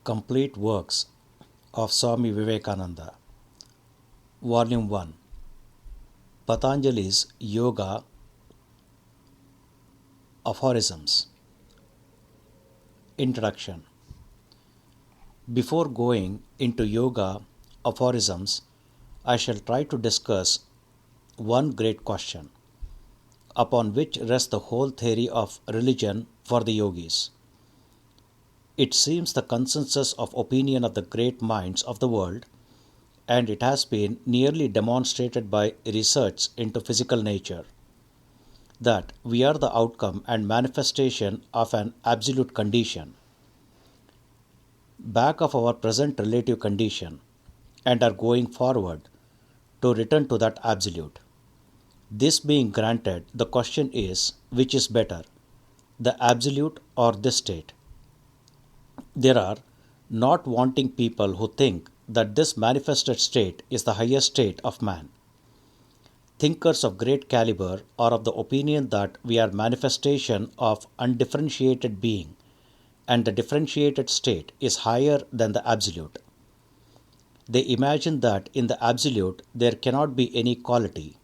Complete Works of Swami Vivekananda, Volume 1, Patanjali's Yoga Aphorisms. Introduction. Before going into Yoga Aphorisms, I shall try to discuss one great question, upon which rests the whole theory of religion for the Yogis. It seems the consensus of opinion of the great minds of the world, and it has been nearly demonstrated by research into physical nature, that we are the outcome and manifestation of an absolute condition, back of our present relative condition, and are going forward to return to that absolute. This being granted, the question is, which is better, the absolute or this state? There are not wanting people who think that this manifested state is the highest state of man. Thinkers of great calibre are of the opinion that we are manifestation of undifferentiated being, and the differentiated state is higher than the absolute. They imagine that in the absolute there cannot be any quality,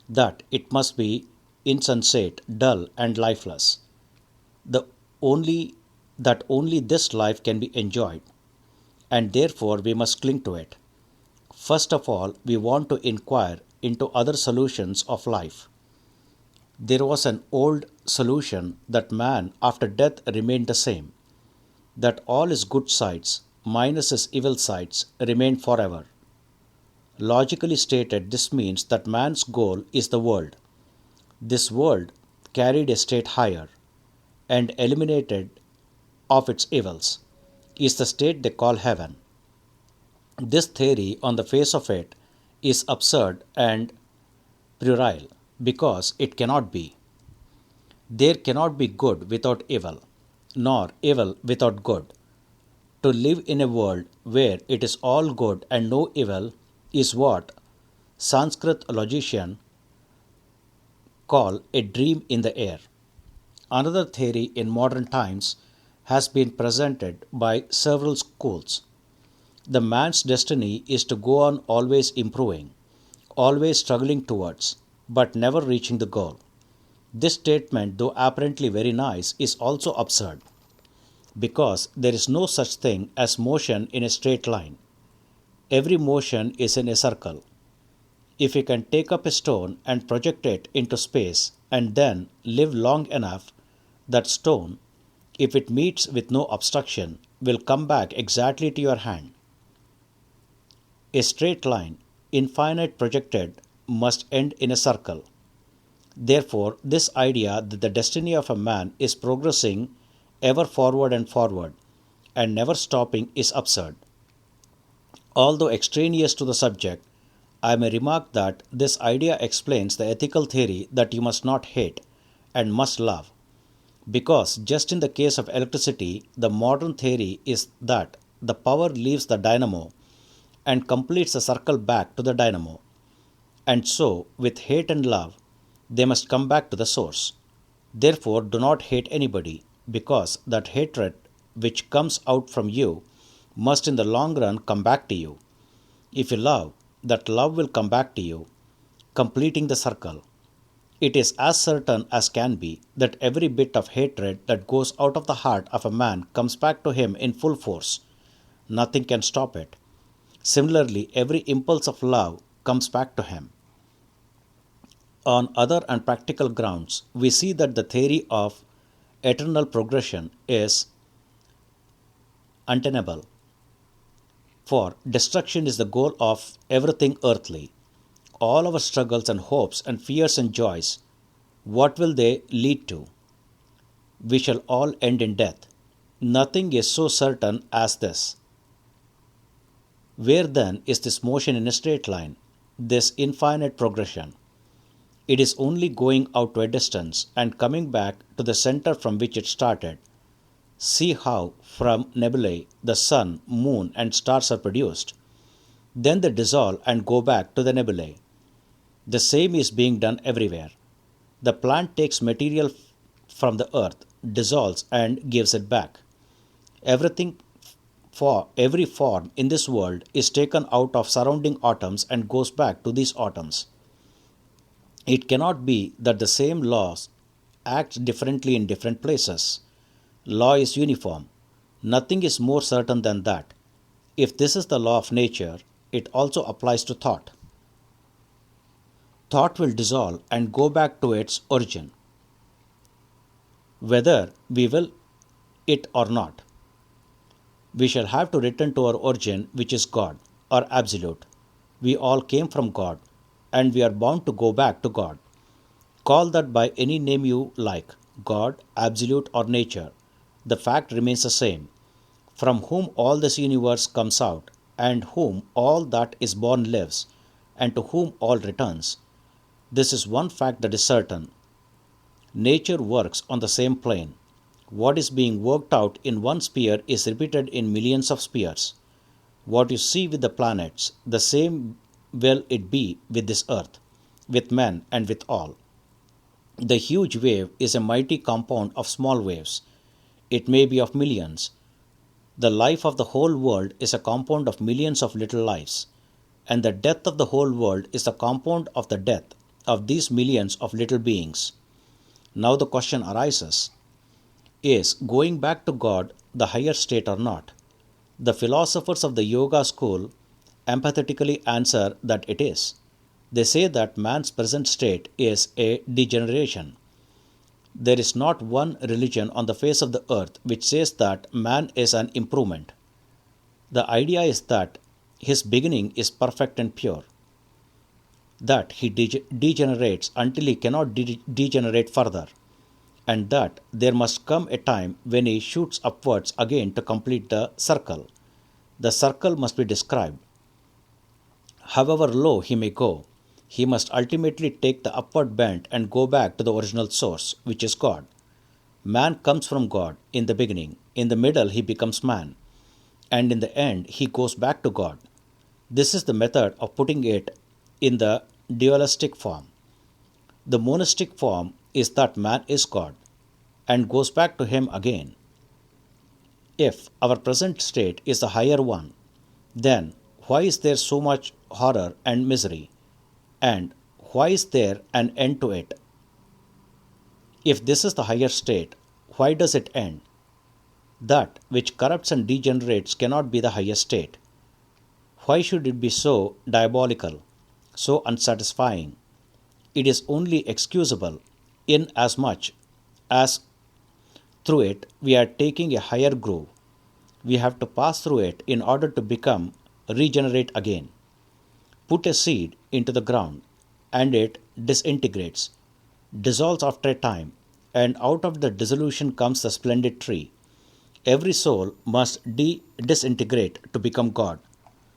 that it must be insensate, dull, and lifeless. Only this life can be enjoyed, and therefore we must cling to it. First of all, we want to inquire into other solutions of life. There was an old solution that man after death remained the same, that all his good sides minus his evil sides remain forever. Logically stated, this means that man's goal is the world. This world carried a state higher, and eliminated of its evils, is the state they call heaven. This theory, on the face of it, is absurd and puerile, because it cannot be. There cannot be good without evil, nor evil without good. To live in a world where it is all good and no evil is what Sanskrit logicians call a dream in the air. Another theory in modern times has been presented by several schools. The man's destiny is to go on always improving, always struggling towards, but never reaching the goal. This statement, though apparently very nice, is also absurd, because there is no such thing as motion in a straight line. Every motion is in a circle. If you can take up a stone and project it into space and then live long enough, that stone, if it meets with no obstruction, will come back exactly to your hand. A straight line, infinite projected, must end in a circle. Therefore, this idea that the destiny of a man is progressing ever forward and never stopping is absurd. Although extraneous to the subject, I may remark that this idea explains the ethical theory that you must not hate and must love. Because just in the case of electricity, the modern theory is that the power leaves the dynamo and completes the circle back to the dynamo. And so, with hate and love, they must come back to the source. Therefore, do not hate anybody, because that hatred which comes out from you must in the long run come back to you. If you love, that love will come back to you, completing the circle. It is as certain as can be that every bit of hatred that goes out of the heart of a man comes back to him in full force. Nothing can stop it. Similarly, every impulse of love comes back to him. On other and practical grounds, we see that the theory of eternal progression is untenable. For destruction is the goal of everything earthly. All our struggles and hopes and fears and joys, what will they lead to? We shall all end in death. Nothing is so certain as this. Where then is this motion in a straight line, this infinite progression? It is only going out to a distance and coming back to the center from which it started. See how from nebulae the sun, moon, and stars are produced. Then they dissolve and go back to the nebulae. The same is being done everywhere. The plant takes material from the earth, dissolves, and gives it back. Everything For every form in this world is taken out of surrounding atoms and goes back to these atoms. It cannot be that the same laws act differently in different places. Law is uniform. Nothing is more certain than that. If this is the law of nature, it also applies to thought. Thought will dissolve and go back to its origin, whether we will it or not. We shall have to return to our origin, which is God, or Absolute. We all came from God, and we are bound to go back to God. Call that by any name you like, God, Absolute, or Nature. The fact remains the same, from whom all this universe comes out, and whom all that is born lives, and to whom all returns. This is one fact that is certain. Nature works on the same plane. What is being worked out in one sphere is repeated in millions of spheres. What you see with the planets, the same will it be with this earth, with men and with all. The huge wave is a mighty compound of small waves. It may be of millions. The life of the whole world is a compound of millions of little lives, and the death of the whole world is a compound of the death of these millions of little beings. Now the question arises, is going back to God the higher state or not? The philosophers of the yoga school empathetically answer that it is. They say that man's present state is a degeneration. There is not one religion on the face of the earth which says that man is an improvement. The idea is that his beginning is perfect and pure, that he degenerates until he cannot degenerate further, and that there must come a time when he shoots upwards again to complete the circle. The circle must be described. However low he may go, he must ultimately take the upward bend and go back to the original source, which is God. Man comes from God in the beginning, in the middle he becomes man, and in the end he goes back to God. This is the method of putting it in the dualistic form. The monistic form is that man is God and goes back to him again. If our present state is the higher one, then why is there so much horror and misery? And why is there an end to it? If this is the higher state, why does it end? That which corrupts and degenerates cannot be the highest state. Why should it be so diabolical, so unsatisfying? It is only excusable inasmuch as through it we are taking a higher groove. We have to pass through it in order to become regenerate again. Put a seed into the ground and it disintegrates, dissolves after a time, and out of the dissolution comes the splendid tree. Every soul must disintegrate to become God.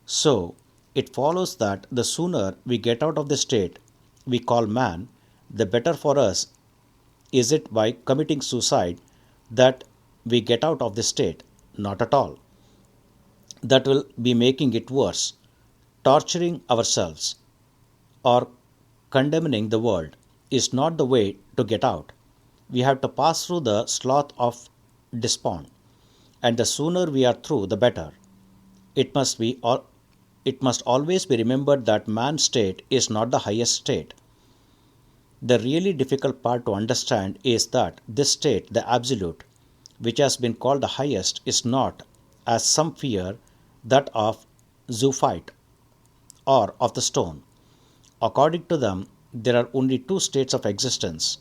So, it follows that the sooner we get out of the state we call man, the better for us is it by committing suicide that we get out of this state. Not at all. That will be making it worse, torturing ourselves or condemning the world is not the way to get out. We have to pass through the slough of despond, and the sooner we are through, the better. It must always be remembered that man's state is not the highest state. The really difficult part to understand is that this state, the absolute, which has been called the highest, is not, as some fear, that of zoophyte or of the stone. According to them, there are only two states of existence,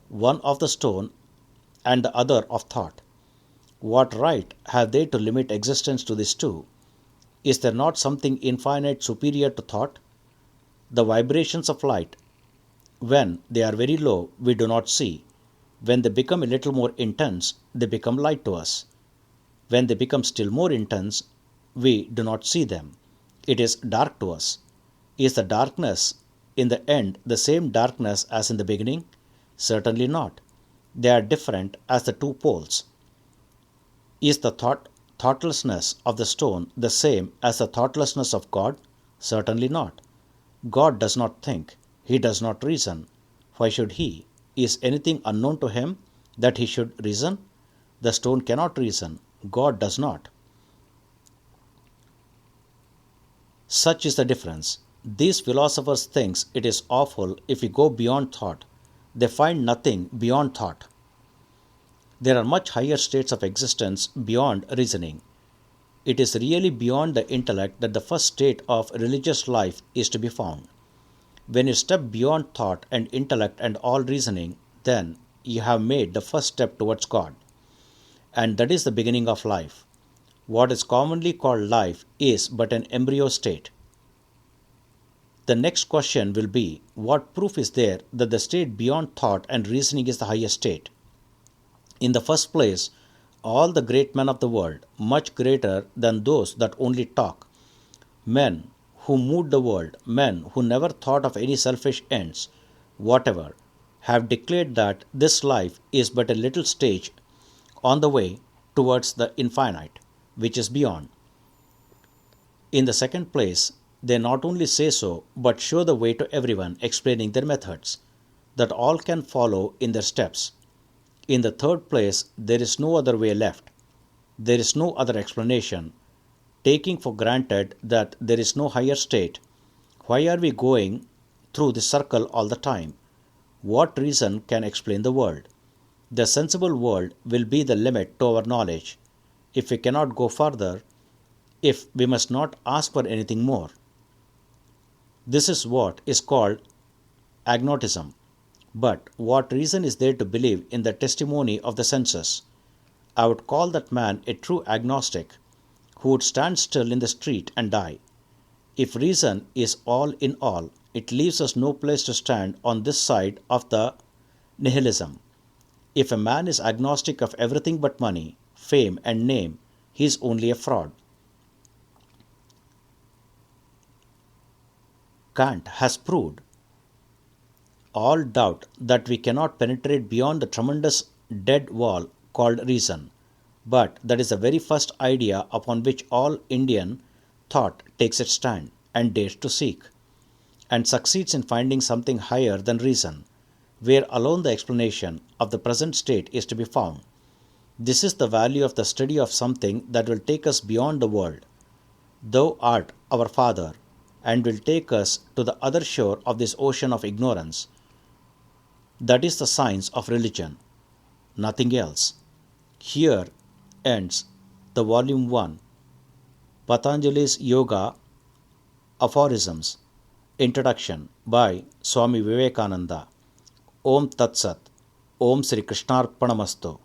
one of the stone and the other of thought. What right have they to limit existence to these two? Is there not something infinite superior to thought? The vibrations of light, when they are very low, we do not see. When they become a little more intense, they become light to us. When they become still more intense, we do not see them. It is dark to us. Is the darkness in the end the same darkness as in the beginning? Certainly not. They are different as the two poles. Is the thoughtlessness of the stone the same as the thoughtlessness of God? Certainly not. God does not think. He does not reason. Why should he? Is anything unknown to him that he should reason? The stone cannot reason. God does not. Such is the difference. These philosophers think it is awful if we go beyond thought. They find nothing beyond thought. There are much higher states of existence beyond reasoning. It is really beyond the intellect that the first state of religious life is to be found. When you step beyond thought and intellect and all reasoning, then you have made the first step towards God. And that is the beginning of life. What is commonly called life is but an embryo state. The next question will be, what proof is there that the state beyond thought and reasoning is the highest state? In the first place, all the great men of the world, much greater than those that only talk, men who moved the world, men who never thought of any selfish ends, whatever, have declared that this life is but a little stage on the way towards the infinite, which is beyond. In the second place, they not only say so, but show the way to everyone, explaining their methods, that all can follow in their steps. In the third place, there is no other way left. There is no other explanation. Taking for granted that there is no higher state, why are we going through this circle all the time? What reason can explain the world? The sensible world will be the limit to our knowledge. If we cannot go further, if we must not ask for anything more. This is what is called agnotism. But what reason is there to believe in the testimony of the senses? I would call that man a true agnostic who would stand still in the street and die. If reason is all in all, it leaves us no place to stand on this side of the nihilism. If a man is agnostic of everything but money, fame, and name, he is only a fraud. Kant has proved all doubt that we cannot penetrate beyond the tremendous dead wall called reason. But that is the very first idea upon which all Indian thought takes its stand and dares to seek, and succeeds in finding something higher than reason, where alone the explanation of the present state is to be found. This is the value of the study of something that will take us beyond the world. Thou art our Father, and will take us to the other shore of this ocean of ignorance. That is the science of religion, nothing else. Here ends the volume 1, Patanjali's Yoga Aphorisms, Introduction by Swami Vivekananada. Om Tat Sat. Om Sri Krishnarpanamastu.